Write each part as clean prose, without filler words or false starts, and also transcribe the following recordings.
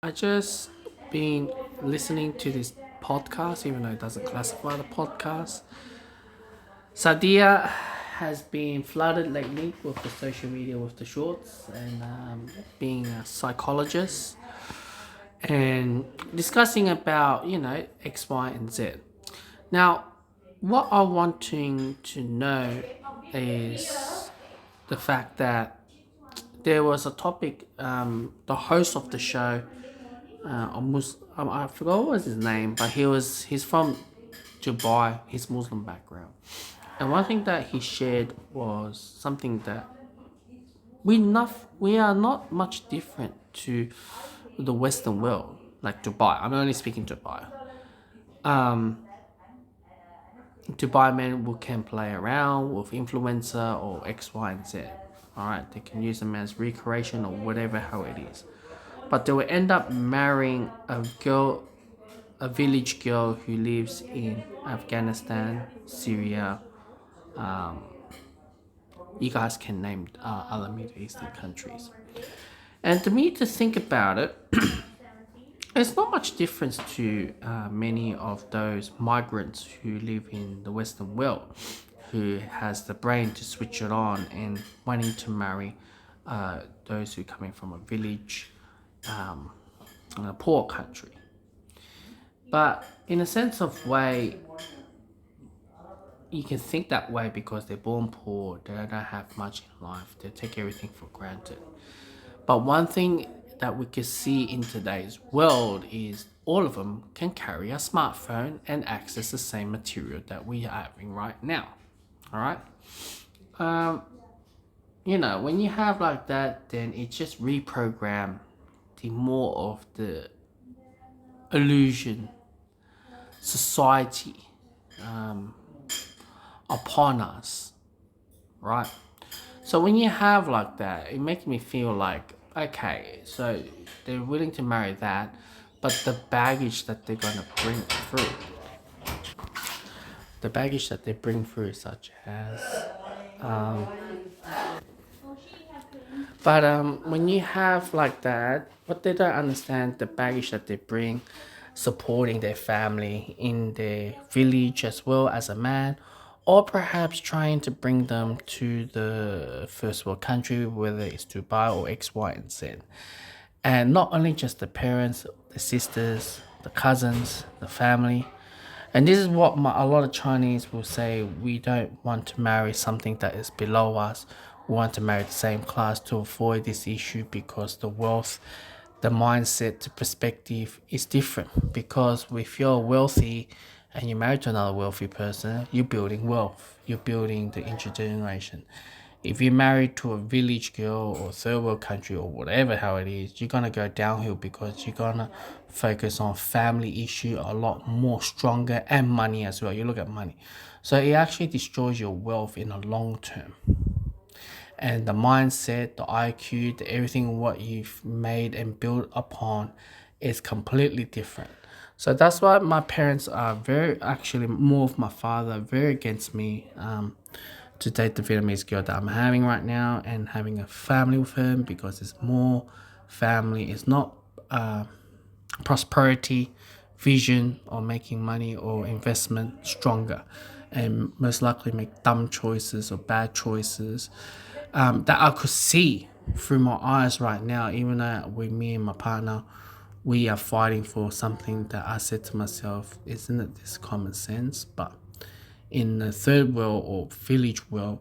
I just been listening to this podcast, even though it doesn't classify the podcast. Sadia has been flooded lately with the social media with the shorts and being a psychologist and discussing about X, Y, and Z. Now, what I wanting to know is the fact that there was a topic. The host of the show I forgot what was his name, but he's from Dubai, his Muslim background. And one thing that he shared was something that we are not much different to the Western world, like Dubai. I'm only speaking Dubai. Um, Dubai men will can play around with influencer or X, Y, and Z. Alright, they can use them as recreation or whatever how it is. But they will end up marrying a village girl who lives in Afghanistan, Syria. You guys can name other Middle Eastern countries. And to me, to think about it, it's not much difference to many of those migrants who live in the Western world, who has the brain to switch it on and wanting to marry those who are coming from a village, um, in a poor country. But in a sense of way, you can think that way because they're born poor, they don't have much in life, they take everything for granted. But one thing that we can see in today's world is all of them can carry a smartphone and access the same material that we are having right now. All right. Um, when you have like that, then it just reprogram the more of the illusion society um, upon us, right? So when you have like that, it makes me feel like, okay, so they're willing to marry that, but the baggage that they're gonna bring through, the baggage that they bring through, such as, but when you have like that, what they don't understand, the baggage that they bring, supporting their family in their village as well as a man, or perhaps trying to bring them to the first world country, whether it's Dubai or X, Y, and Z. And not only just the parents, the sisters, the cousins, the family. And this is what a lot of Chinese will say, we don't want to marry something that is below us. We want to marry the same class to avoid this issue because the wealth, the mindset, the perspective is different. Because if you're wealthy and you're married to another wealthy person, you're building wealth, you're building the intergeneration. If you're married to a village girl or third world country or whatever how it is, you're gonna go downhill because you're gonna focus on family issue a lot more stronger and money as well. You look at money. So it actually destroys your wealth in the long term. And the mindset, the IQ, everything what you've made and built upon is completely different. So that's why my parents are very, actually more of my father, very against me to date the Vietnamese girl that I'm having right now and having a family with her because it's more family. It's not prosperity, vision, or making money or investment stronger, and most likely make dumb choices or bad choices that I could see through my eyes right now. Even though with me and my partner, we are fighting for something that I said to myself, isn't it this common sense? But in the third world or village world,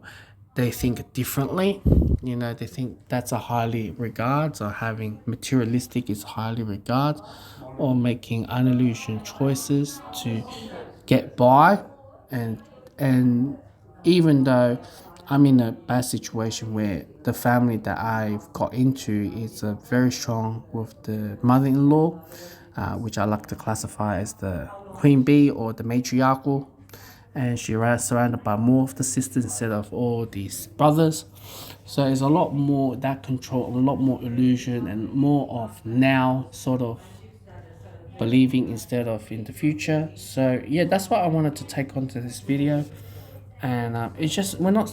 they think differently. They think that's a highly regards, or having materialistic is highly regards, or making unillusion choices to get by. And and even though I'm in a bad situation where the family that I've got into is very strong with the mother-in-law, which I like to classify as the queen bee or the matriarchal, and she was surrounded by more of the sisters instead of all these brothers. So it's a lot more that control, a lot more illusion, and more of now sort of believing instead of in the future. So yeah, that's what I wanted to take onto this video. And it's just we're not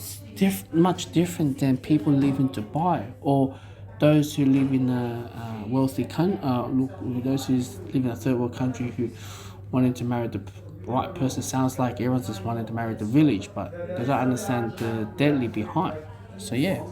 much different than people live in Dubai or those who live in a wealthy country, those who live in a third world country who wanted to marry the right person, sounds like everyone's just wanted to marry the village, but they don't understand the deadly behind. So yeah.